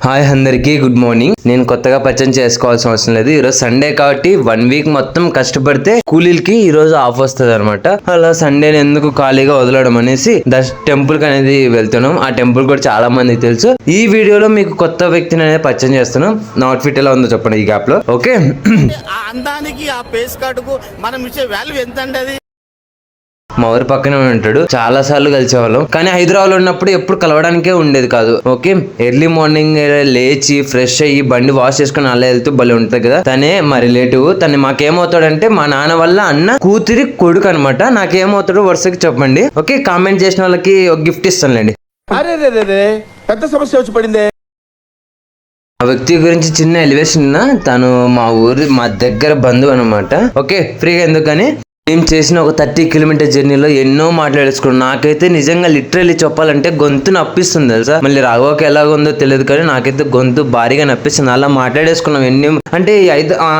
Hi అందరికీ good morning. నేను కొత్తగా పరిచయం చేసుకోవాల్సిన అవసరం లేదు. ఈరోజు సండే కాబట్టి 1 వీక్ మొత్తం కష్టపడితే కూలీలకి ఈ రోజు ఆఫ్ వస్తుంది అనమాట. అలా సండేని ఎందుకు ఖాళీగా వదలడం అనేసి టెంపుల్ కి అనేది వెళ్తున్నాం. ఆ టెంపుల్ కూడా చాలా మందికి తెలుసు. ఈ వీడియోలో మీకు కొత్త వ్యక్తిని అనేది పరిచయం చేస్తున్నాం. నా అవుట్ఫిట్ ఎలా ఉందో చెప్పండి ఈ గ్యాప్ లో. ఓకే, ఆ అందానికి ఆ పేస్ కార్డుకు మనం ఇచ్చే వాల్యూ ఎంత అండి? అది మా ఊరి పక్కనే ఉంటాడు. చాలా సార్లు కలిసేవాళ్ళం, కానీ హైదరాబాద్ లో ఉన్నప్పుడు ఎప్పుడు కలవడానికే ఉండేది కాదు. ఓకే, ఎర్లీ మార్నింగ్ లేచి ఫ్రెష్ అయ్యి బండి వాష్ చేసుకుని అలా వెళ్తూ భలే ఉంటుంది కదా. తనే మా రిలేటివ్. తను మాకేమవుతాడంటే మా నాన్న వల్ల అన్న కూతురి కొడుకు అనమాట. నాకేమవుతాడు వరుసకి చెప్పండి. ఓకే, కామెంట్ చేసిన వాళ్ళకి ఒక గిఫ్ట్ ఇస్తానులేండి. పెద్ద సమస్య వచ్చి పడిందే. ఆ వ్యక్తి గురించి చిన్న ఎలివేషన్. తను మా దగ్గర బంధువు అనమాట. ఓకే, ఫ్రీగా ఎందుకని మేము చేసిన ఒక 30 కిలోమీటర్ జర్నీలో ఎన్నో మాట్లాడేసుకున్నాం. నాకైతే నిజంగా లిటరల్లీ చెప్పాలంటే గొంతు నప్పిస్తుంది తెలుసా. మళ్ళీ రాఘవకి ఎలాగుందో తెలియదు, కానీ నాకైతే గొంతు భారీగా నప్పిస్తుంది. అలా మాట్లాడేసుకున్నాం. ఎన్ని అంటే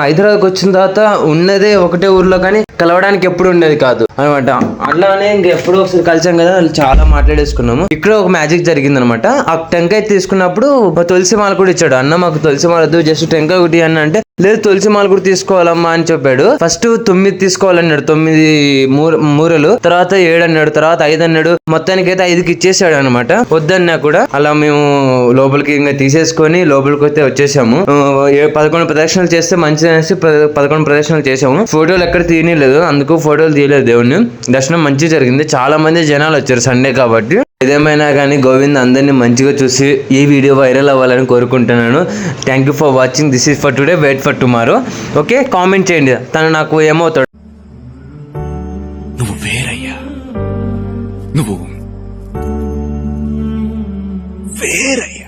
హైదరాబాద్కి వచ్చిన తర్వాత ఉన్నదే ఒకటే ఊర్లో, కానీ కలవడానికి ఎప్పుడు ఉండేది కాదు అనమాట. అట్లానే ఇంకెప్పుడో ఒకసారి కలిసాం కదా, చాలా మాట్లాడేసుకున్నాము. ఇక్కడ ఒక మ్యాజిక్ జరిగింది అనమాట. ఆ టెంకాయ తీసుకున్నప్పుడు తులసి మాల కూడా ఇచ్చాడు. అన్న మాకు తులసి మాల వద్దు, జస్ట్ టెంకాయ ఒకటి అన్న అంటే, లేదు తులసి మాల కూడా తీసుకోవాలమ్మా అని చెప్పాడు. ఫస్ట్ 9 తీసుకోవాలన్నాడు, 9 మూరలు. తర్వాత 7 అన్నాడు, తర్వాత 5 అన్నాడు. మొత్తానికి అయితే 5కి ఇచ్చేసాడు అనమాట. వద్దన్నా కూడా అలా మేము లోపలికి ఇంకా తీసేసుకొని లోపలికి అయితే వచ్చేసాము. 11 ప్రదక్షిణలు చేస్తే మంచిది అనేసి 11 ప్రదక్షిణలు చేసాము. ఫోటోలు ఎక్కడ తీయలేదు, అందుకు ఫోటోలు తీయలేదు. దేవుణ్ణి దర్శనం మంచిగా జరిగింది. చాలా మంది జనాలు వచ్చారు సండే కాబట్టి. ఏదేమైనా కానీ గోవింద్ అందరినీ మంచిగా చూసి ఈ వీడియో వైరల్ అవ్వాలని కోరుకుంటున్నాను. Thank you for watching. This is for today, wait for tomorrow. Okay, comment చేయండి తను నాకు ఏమవుతాడు. నువ్వు వేరయ్యా, నువ్వు వేరయ్యా.